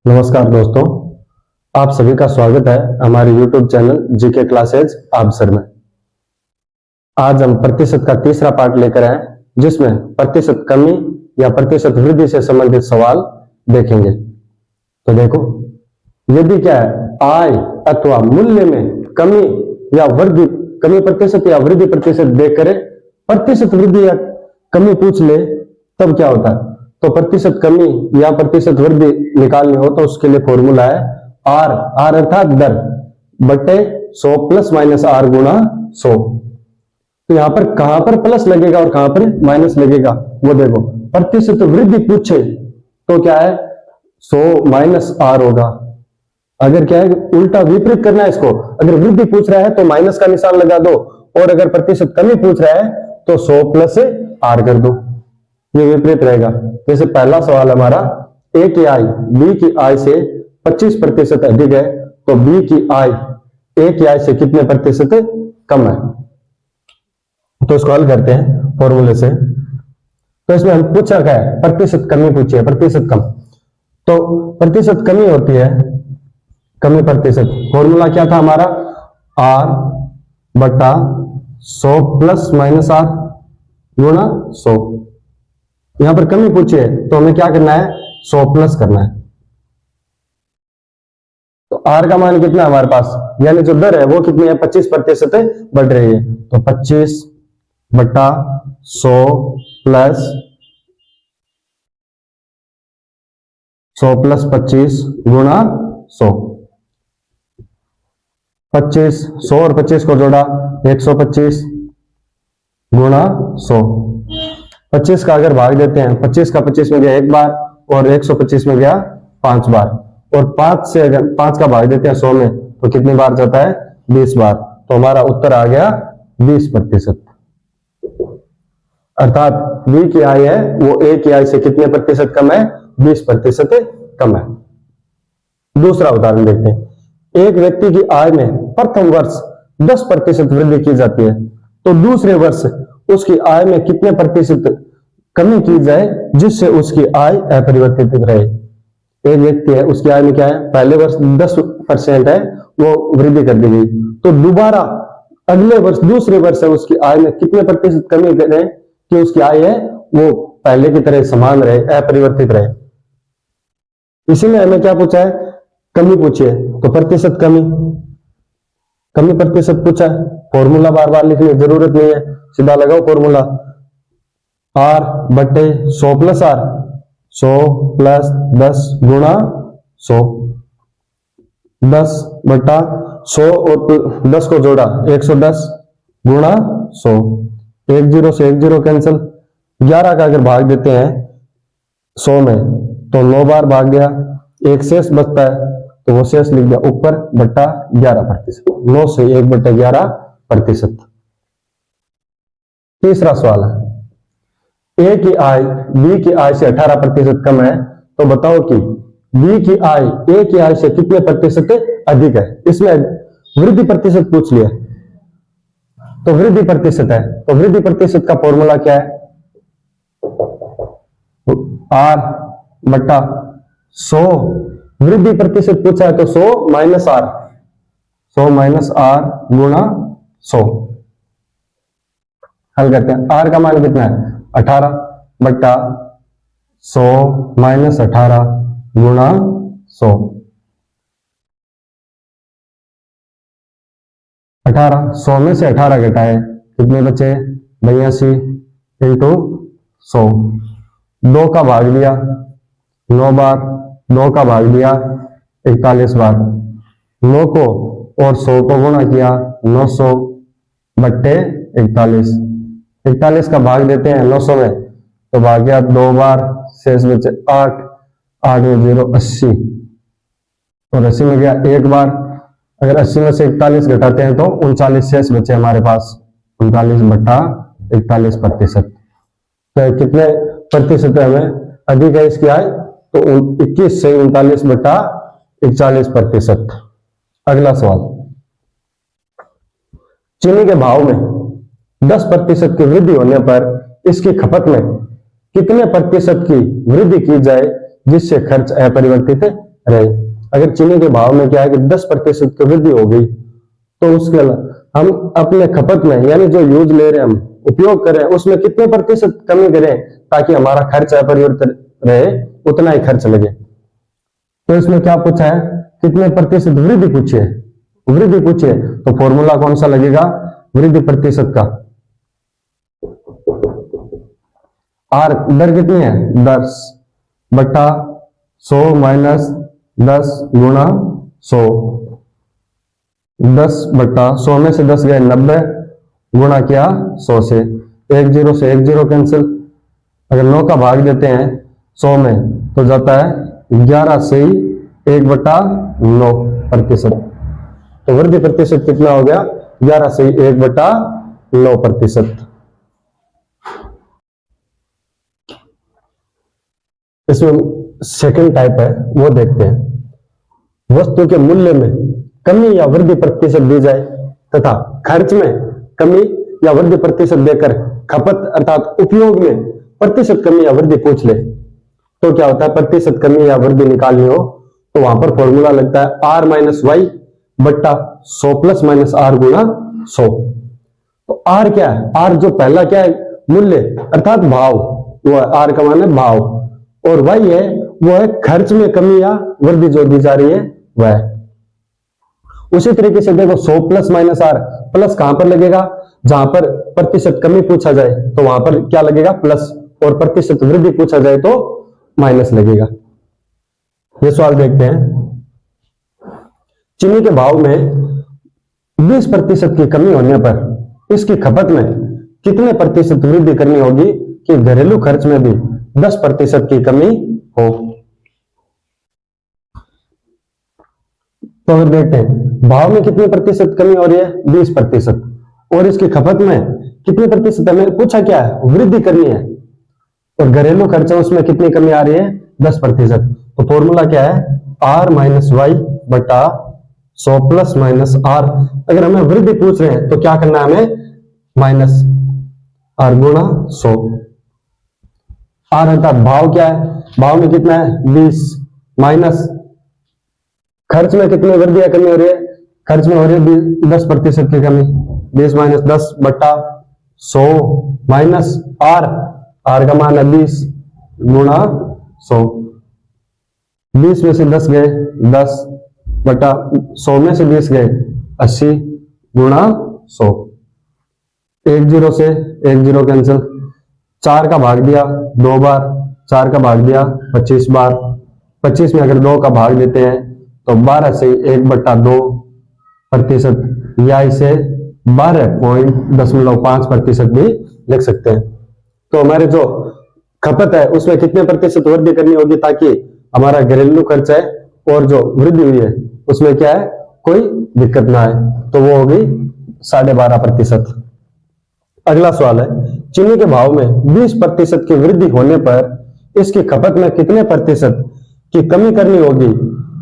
नमस्कार दोस्तों, आप सभी का स्वागत है हमारे YouTube channel GK classes answer में। आज हम प्रतिशत का तीसरा पार्ट लेकर आए जिसमें प्रतिशत कमी या प्रतिशत वृद्धि से संबंधित सवाल देखेंगे। तो देखो, यदि क्या है आय अथवा मूल्य में कमी या वृद्धि, कमी प्रतिशत या वृद्धि प्रतिशत देकर प्रतिशत वृद्धि या कमी पूछ ले तब क्या होता है। तो प्रतिशत कमी या प्रतिशत वृद्धि निकालनी हो तो उसके लिए फॉर्मूला है आर अर्थात दर बटे 100 प्लस माइनस आर गुणा 100। तो यहां पर कहां पर प्लस लगेगा और कहां पर माइनस लगेगा वो देखो। प्रतिशत वृद्धि पूछे तो क्या है 100 माइनस आर होगा। अगर क्या है उल्टा विपरीत करना है इसको, अगर वृद्धि पूछ रहा है तो माइनस का निशान लगा दो और अगर प्रतिशत कमी पूछ रहा है तो 100 प्लस आर कर दो। ये विपरीत रहेगा। जैसे पहला सवाल हमारा ए की आय बी की आय से 25% अधिक है तो बी की आय ए की आय से कितने प्रतिशत कम है। तो इसको हल करते हैं फॉर्मूले से। तो इसमें हम पूछा क्या है, प्रतिशत कमी पूछी है, प्रतिशत कम। तो प्रतिशत कमी होती है, कमी प्रतिशत फॉर्मूला क्या था हमारा आर बटा 100 प्लस माइनस आर गुणा 100। यहां पर कमी पूछी है तो हमें क्या करना है 100 प्लस करना है। तो आर का मान कितना है हमारे पास, यानी जो दर है वो कितनी है 25% बढ़ रही है। तो 25 बटा 100 प्लस 100 प्लस 25 गुणा 100। 25 100 और 25 को जोड़ा 125 गुणा 100। 25 का अगर भाग देते हैं 25 का 25 में गया एक बार और 125 में गया 5 बार और 5 से अगर 5 का भाग देते हैं 100 में तो कितनी बार जाता है 20 बार। तो हमारा उत्तर आ गया 20%। अर्थात बी की आय है वो ए की आय से कितने प्रतिशत कम है 20% कम है। दूसरा उदाहरण देखते हैं। एक व्यक्ति की आय में प्रथम वर्ष 10% वृद्धि की जाती है तो दूसरे वर्ष उसकी आय में कितने प्रतिशत कमी की जाए जिससे उसकी आय अपरिवर्तित रहे। एक व्यक्ति है उसकी आय में क्या है पहले वर्ष 10% है वो वृद्धि कर दी गई तो दोबारा अगले वर्ष दूसरे वर्ष है उसकी आय में कितने प्रतिशत कमी करें कि उसकी आय है वो पहले की तरह समान रहे, अपरिवर्तित रहे। इसीलिए हमें क्या पूछा है कमी पूछी है तो प्रतिशत कमी, कमी प्रतिशत पूछा है। फॉर्मूला बार बार लिखने की जरूरत नहीं है, सीधा लगाओ फॉर्मूला आर बटे 100 प्लस आर 100 प्लस 10 गुणा 100। 10 बटा 100 और 10 को जोड़ा 110 गुणा 100। 1 0 से 1 0 कैंसिल। 11 का अगर भाग देते हैं 100 में तो 9 बार भाग गया, एक शेष बचता है तो वो शेष लिख दिया ऊपर बट्टा 11%। 9 से 1 बट्टा 11%। तीसरा सवाल है ए की आय बी की आय से 18% कम है तो बताओ कि बी की आय ए की आय से कितने प्रतिशत अधिक है। इसमें वृद्धि प्रतिशत पूछ लिया तो वृद्धि प्रतिशत है तो वृद्धि प्रतिशत का फॉर्मूला क्या है आर बटा 100। वृद्धि प्रतिशत पूछा है तो 100 माइनस आर, 100 माइनस आर गुणा 100। हल करते हैं। आर का मान कितना है 18 बट्टा 100 माइनस 18 गुणा 100। 18 100 में से 18 घटाए कितने बचे 82 इंटू 100। 2 का भाग लिया 9 बार, 2 का भाग लिया 41 बार, 9 को और 100 को गुणा किया 900 बट्टे 41। 41 का भाग देते हैं 900 में तो भाग गया 2 बार, शेष बचे 8, 8 में 0 80 और 80 में गया 1 बार। अगर 80 में से 41 घटाते हैं तो 39 शेष बचे हमारे पास 39 बट्टा 41%। तो कितने प्रतिशत हमें अधिक है इसकी आय तो 21 से 39 बट्टा 41%। अगला सवाल, चीनी के भाव में 10% की वृद्धि होने पर इसकी खपत में कितने प्रतिशत की वृद्धि की जाए जिससे खर्च अपरिवर्तित रहे। अगर चीनी के भाव में क्या है कि 10% की वृद्धि हो गई, तो उसके हम अपने खपत में यानी जो यूज ले रहे हैं, हम उपयोग कर रहे हैं, उसमें कितने प्रतिशत कमी करें ताकि हमारा खर्च अपरिवर्तित रहे, उतना ही खर्च लगे। तो इसमें क्या पूछा है, कितने प्रतिशत वृद्धि पूछी है, वृद्धि पूछी है, तो फॉर्मूला कौन सा लगेगा वृद्धि प्रतिशत का। आर दर कितनी है 10 बटा 100 माइनस 10 गुणा 100, 10 बटा 100 में से 10 गए 90 गुणा किया 100 से, 1 0 से 1 0 कैंसिल। अगर 9 का भाग देते हैं 100 में तो जाता है 11 से 1/9%। तो वृद्धि प्रतिशत कितना हो गया 11 से 1/9%। इसमें सेकंड टाइप है वो देखते हैं। वस्तु के मूल्य में कमी या वृद्धि प्रतिशत दी जाए तथा खर्च में कमी या वृद्धि प्रतिशत देकर खपत अर्थात उपयोग में प्रतिशत कमी या वृद्धि पूछ ले, तो क्या होता है प्रतिशत कमी या वृद्धि निकालनी हो तो वहां पर फॉर्मूला लगता है R माइनस वाई बट्टा 100 प्लस माइनस R गुणा 100। तो R क्या है, R जो पहला क्या है मूल्य अर्थात भाव, वो R का मान है भाव, और Y है वो है खर्च में कमी या वृद्धि जो दी जा रही है वह। उसी तरीके से देखो 100 प्लस माइनस R, प्लस कहां पर लगेगा जहां पर प्रतिशत कमी पूछा जाए तो वहां पर क्या लगेगा प्लस, और प्रतिशत वृद्धि पूछा जाए तो माइनस लगेगा। ये सवाल देखते हैं। चीनी के भाव में 20% की कमी होने पर इसकी खपत में कितने प्रतिशत वृद्धि करनी होगी कि घरेलू खर्च में भी 10% की कमी हो। तो अगर देखते हैं भाव में कितनी प्रतिशत कमी हो रही है 20%, और इसकी खपत में कितनी प्रतिशत हमें पूछा क्या है वृद्धि करनी है, और घरेलू खर्च उसमें कितनी कमी आ रही है 10%। तो फॉर्मूला क्या है R माइनस वाई बटा 100 प्लस माइनस R। अगर हमें वृद्धि पूछ रहे हैं तो क्या करना है हमें माइनस R गुणा 100। R अर्थात भाव क्या है, भाव में कितना है 20 माइनस खर्च में कितनी वृद्धि या कमी हो रही है, खर्च में हो रही है 10% की कमी, 20 माइनस 10 बट्टा 100 माइनस R, R का मान है 20 गुणा 100। 20 में से 10 गए 10 बटा 100 में से 20 गए 80 गुणा 100। 1 0 से 1 0 कैंसिल, 4 का भाग दिया 2 बार, 4 का भाग दिया 25 बार, 25 में अगर 2 का भाग देते हैं तो 12 से 1/2% या इसे 12.5% भी लिख सकते हैं। तो हमारे जो खपत है उसमें कितने प्रतिशत वृद्धि करनी होगी ताकि हमारा घरेलू खर्च है और जो वृद्धि हुई है उसमें क्या है कोई दिक्कत ना आए, तो वो होगी 12.5%। अगला सवाल है चीनी के भाव में 20% की वृद्धि होने पर इसकी खपत में कितने प्रतिशत की कमी करनी होगी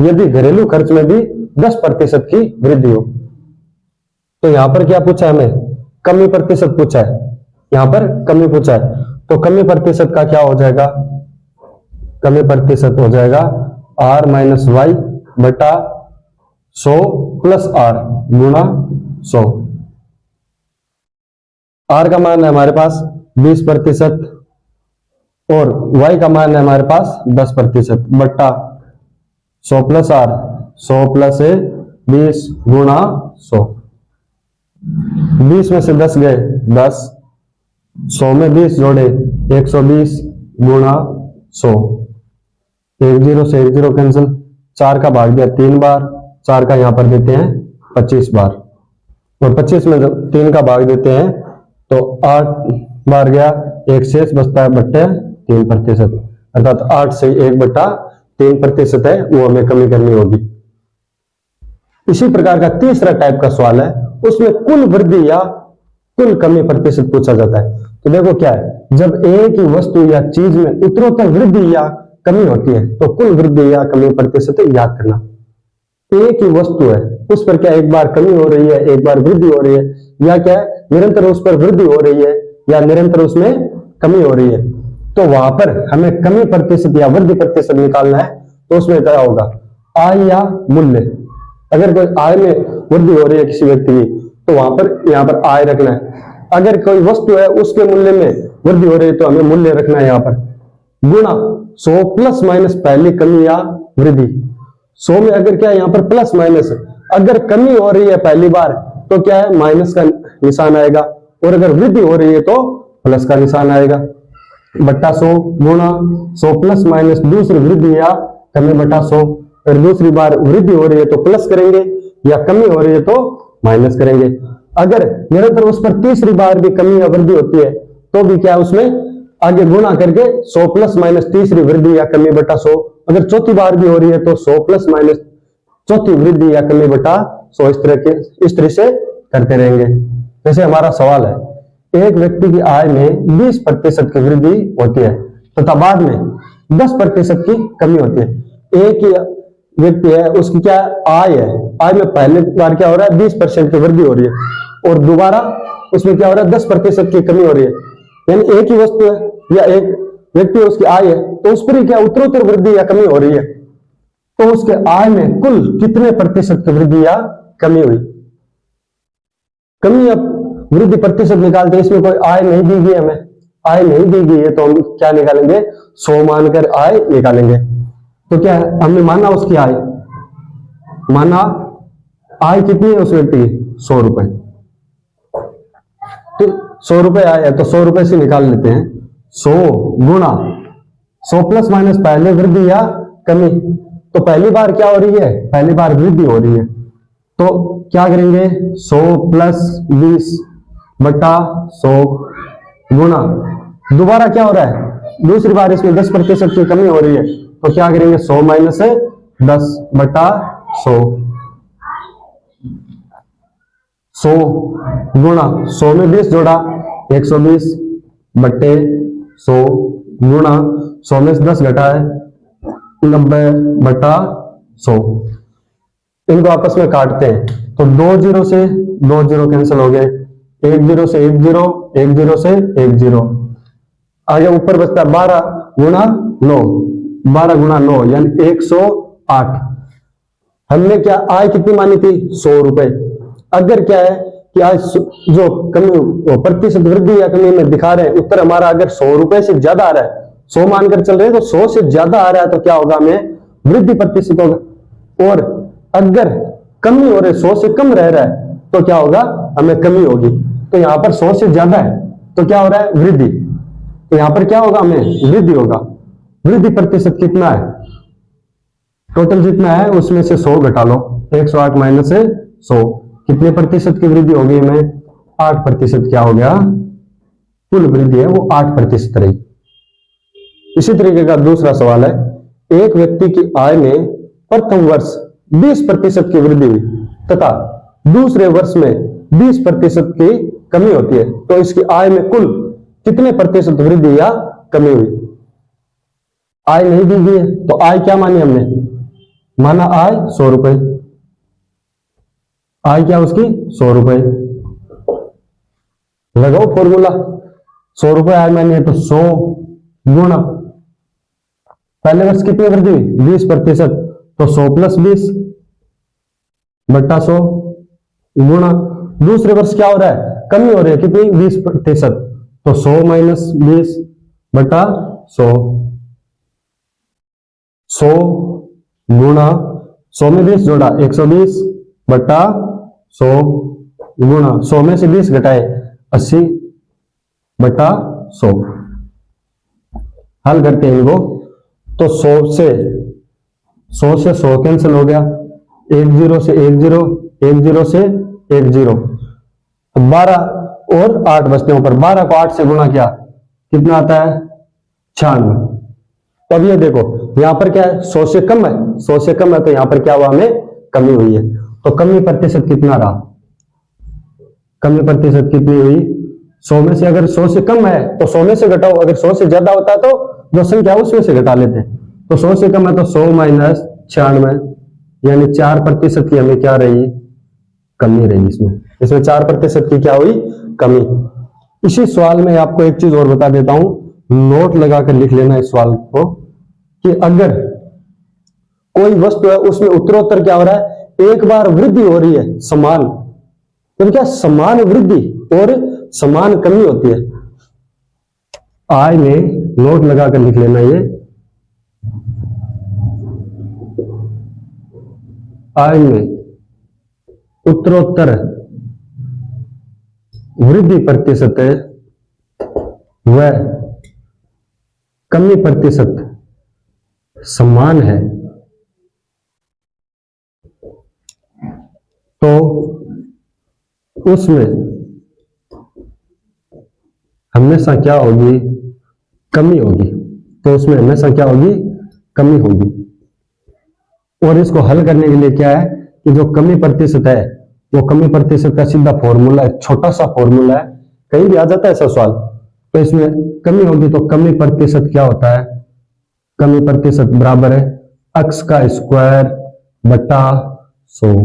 यदि घरेलू खर्च में भी 10% की वृद्धि हो। तो यहां पर क्या पूछा है हमें कमी प्रतिशत पूछा है, यहां पर कमी पूछा है, तो कमी प्रतिशत का क्या हो जाएगा, कमी प्रतिशत हो जाएगा R माइनस वाई बटा 100 प्लस R गुणा 100। R का मान है हमारे पास 20% और Y का मान है हमारे पास 10% बट्टा 100 प्लस R, 100 प्लस 20 गुणा 100। 20 में से 10 गए 10, 100 में 20 जोड़े 120 गुणा 100। 1 0 से 1 0 कैंसिल, 4 का भाग दिया 3 बार, 4 का यहां पर देते हैं 25 बार, और 25 में 3 का भाग देते हैं तो 8 बार गया, एक शेष बचता है बट्टे 3%, अर्थात 8 से 1/3% है वो हमें कमी करनी होगी। इसी प्रकार का तीसरा टाइप का सवाल है उसमें कुल वृद्धि या कुल कमी प्रतिशत पूछा जाता है। तो देखो क्या है, जब एक ही वस्तु या चीज में उत्तरोत्तर वृद्धि या कमी होती है तो कुल वृद्धि या कमी प्रतिशत याद करना। एक ही वस्तु है उस पर क्या एक बार कमी हो रही है एक बार वृद्धि हो रही है, या क्या है निरंतर उस पर वृद्धि हो रही है या निरंतर उसमें कमी हो रही है, तो वहां पर हमें कमी प्रतिशत या वृद्धि प्रतिशत निकालना है। तो उसमें क्या होगा आय या मूल्य। अगर कोई आय में वृद्धि हो रही है किसी व्यक्ति की, तो वहां पर यहाँ पर आय रखना है। अगर कोई वस्तु है उसके मूल्य में वृद्धि हो रही है तो हमें मूल्य रखना है यहाँ पर। गुणा 100 प्लस माइनस पहली कमी या वृद्धि। 100 में अगर क्या है यहाँ पर प्लस माइनस, अगर कमी हो रही है पहली बार तो क्या है माइनस का निशान आएगा, और अगर वृद्धि हो रही है तो प्लस का निशान आएगा। बट्टा 100 गुणा 100 प्लस माइनस दूसरी वृद्धि या कमी बटा 100। अगर दूसरी बार वृद्धि हो रही है तो प्लस करेंगे, या कमी हो रही है तो माइनस करेंगे। अगर निरंतर उस पर तीसरी बार भी कमी या वृद्धि होती है तो भी क्या उसमें आगे गुणा करके 100 प्लस माइनस तीसरी वृद्धि या कमी बटा 100। अगर चौथी बार भी हो रही है तो 100 प्लस माइनस चौथी वृद्धि या कमी बटा 100। इस तरह से करते रहेंगे। जैसे हमारा सवाल है, एक व्यक्ति की आय में 20% की वृद्धि होती है तथा बाद में 10% की कमी होती है। एक ही व्यक्ति है, उसकी क्या आय है, आय में पहले बार क्या हो रहा है 20% की वृद्धि हो रही है और दोबारा उसमें क्या हो रहा है 10% की कमी हो रही है। यानी एक ही वस्तु है या एक व्यक्ति है, उसकी आय है, तो उस पर ही क्या उत्तरोत्तर वृद्धि या कमी हो रही है, तो उसके आय में कुल कितने प्रतिशत की वृद्धि या कमी हुई। कमी या वृद्धि प्रतिशत निकालते हैं, इसमें कोई आय नहीं दी गई, हमें आय नहीं दी गई है तो हम क्या निकालेंगे 100 मानकर आय निकालेंगे। तो क्या है हमने माना उसकी आय, माना आय कितनी है उस व्यक्ति की 100 रुपए, तो 100 रुपए आय है तो 100 रुपए से निकाल लेते हैं। 100 गुणा 100 प्लस माइनस पहले वृद्धि या कमी, तो पहली बार क्या हो रही है, पहली बार वृद्धि हो रही है, तो क्या करेंगे 100 प्लस 20 बटा 100 गुणा दोबारा क्या हो रहा है दूसरी बार इसमें 10% की कमी हो रही है, तो क्या करेंगे 100 माइनस 10 बटा 100। 100 गुणा 100 में 20 जोड़ा 120 बट्टे 100 गुणा 100 में 10 घटा है 90 बटा 100। इनको आपस में काटते हैं तो 2 जीरो से 2 जीरो कैंसिल हो गए, 1 जीरो से 1 जीरो, 1 जीरो से 1 जीरो, आगे ऊपर बचता 12 गुणा 9, 12 गुणा 9 यानी 108। हमने क्या आय कितनी मानी थी 100 रुपए। अगर क्या है कि आज जो कमी प्रतिशत वृद्धि या कमी में दिखा रहे हैं उत्तर हमारा अगर 100 रुपए से ज्यादा आ रहा है, 100 मानकर चल रहे हैं तो 100 से ज्यादा आ रहा है तो क्या होगा हमें वृद्धि प्रतिशत होगा, और अगर कमी हो रही 100 से कम रह रहा है तो क्या होगा हमें कमी होगी। तो यहां पर 100 से ज्यादा है तो क्या हो रहा है वृद्धि, तो यहां पर क्या होगा हमें वृद्धि होगा। वृद्धि प्रतिशत कितना है, टोटल जितना है उसमें से 100 घटा लो, 108 माइनस 100 कितने प्रतिशत की वृद्धि होगी हमें 8%। क्या हो गया कुल वृद्धि है वो 8% रही। इसी तरीके का दूसरा सवाल है, एक व्यक्ति की आय में प्रथम वर्ष 20% की वृद्धि हुई तथा दूसरे वर्ष में 20% की कमी होती है, तो इसकी आय में कुल कितने प्रतिशत वृद्धि या कमी हुई। आय नहीं दी गई है तो आय क्या मानी हमने, माना आय 100 रुपए, आय क्या उसकी 100 रुपए, लगाओ फॉर्मूला 100 रुपए आय मानी है तो 100 गुणा पहले वर्ष कितनी वृद्धि हुई 20%, तो 100 प्लस 20 बट्टा 100 गुणा दूसरे वर्ष क्या हो रहा है कमी हो रही है कितनी 20%, तो 100 माइनस 20 बटा 100। 100 गुणा 100 में 20 जोड़ा 120 बटा 100 गुणा 100 में से 20 घटाए 80 बटा 100। हल करते हैं इनको तो 100 से 100 कैंसिल हो गया, 1 जीरो से 1 जीरो, 1 जीरो से 1 जीरो, 12 और 8 बचते हैं ऊपर, 12 को 8 से गुणा किया कितना आता है 96। तो अब ये देखो यहां पर क्या है 100 से कम है, 100 से कम है तो यहां पर क्या हुआ हमें कमी हुई है, तो कमी प्रतिशत कितना रहा, कमी प्रतिशत कितनी हुई 100 में से अगर 100 से कम है तो 100 में से घटाओ, अगर 100 से ज्यादा होता है तो जो संख्या है उसमें से घटा लेते हैं, तो 100 से कम है तो 100 माइनस 96 यानी 4% की हमें क्या रही कमी रही, इसमें 4% की क्या हुई कमी। इसी सवाल में आपको एक चीज और बता देता हूं, नोट लगाकर लिख लेना इस सवाल को कि अगर कोई वस्तु है उसमें उत्तरोत्तर क्या हो रहा है, एक बार वृद्धि हो रही है समान, तो क्या समान वृद्धि और समान कमी होती है। आय में नोट लगाकर लिख लेना, ये आय में उत्तरोत्तर वृद्धि प्रतिशत है व कमी प्रतिशत समान है, तो उसमें हमेशा क्या होगी, कमी होगी। तो उसमें हमेशा क्या होगी, कमी होगी। और इसको हल करने के लिए क्या है कि जो कमी प्रतिशत है, वो कमी प्रतिशत का सीधा फॉर्मूला है, छोटा सा फॉर्मूला है, कहीं भी आ जाता है ऐसा सवाल। तो इसमें कमी होगी तो कमी प्रतिशत क्या होता है, कमी प्रतिशत बराबर है x का स्क्वायर बटा 100।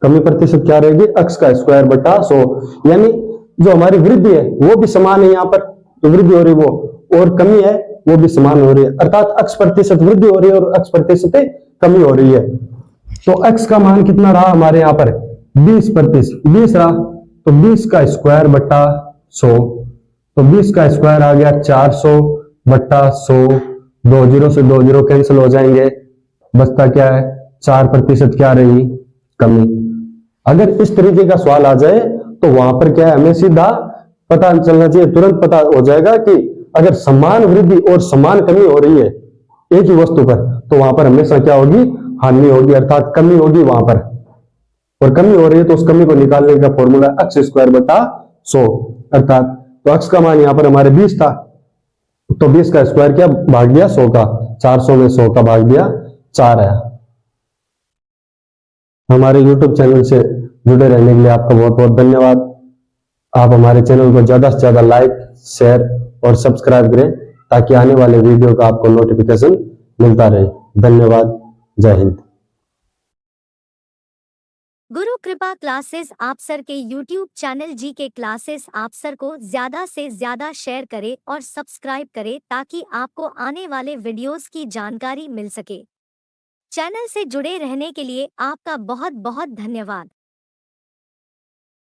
कमी प्रतिशत क्या रहेगी, x का स्क्वायर बटा 100। यानी जो हमारी वृद्धि है वो भी समान है, यहाँ पर जो वृद्धि हो रही है वो, और कमी है वो भी समान हो रही है, अर्थात x प्रतिशत वृद्धि हो रही है और x प्रतिशत कमी हो रही है। तो x का मान कितना रहा हमारे यहाँ पर, 20%, 20 रहा, तो 20 का स्क्वायर बटा 100, तो 20 का स्क्वायर आ गया 400 बटा 100, 2 जीरो से 2 जीरो कैंसिल हो जाएंगे, बचता क्या है 4% क्या रही, कमी। अगर इस तरीके का सवाल आ जाए तो वहां पर क्या है, हमें सीधा पता चलना चाहिए, तुरंत पता हो जाएगा कि अगर समान वृद्धि और समान कमी हो रही है एक ही वस्तु पर, तो वहां पर हमेशा क्या होगी, हानि होगी, अर्थात कमी होगी वहां पर। और कमी हो रही है तो उस कमी को निकालने का फॉर्मूला x स्क्वायर बटा 100, अर्थात तो x का मान यहां पर हमारे 20 था, तो 20 का स्क्वायर क्या भाग दिया 100 का, 400 में 100 का भाग दिया 4 है। हमारे YouTube चैनल से जुड़े रहने के लिए आपका बहुत बहुत धन्यवाद। आप हमारे चैनल को ज्यादा से ज्यादा लाइक, शेयर और सब्सक्राइब करें ताकि आने वाले वीडियो का आपको नोटिफिकेशन मिलता रहे। धन्यवाद। जय हिंद। गुरु कृपा क्लासेस आप सर के YouTube चैनल जी के क्लासेस आप सर को ज्यादा से ज्यादा शेयर करें और सब्सक्राइब करें ताकि आपको आने वाले वीडियोस की जानकारी मिल सके। चैनल से जुड़े रहने के लिए आपका बहुत बहुत धन्यवाद।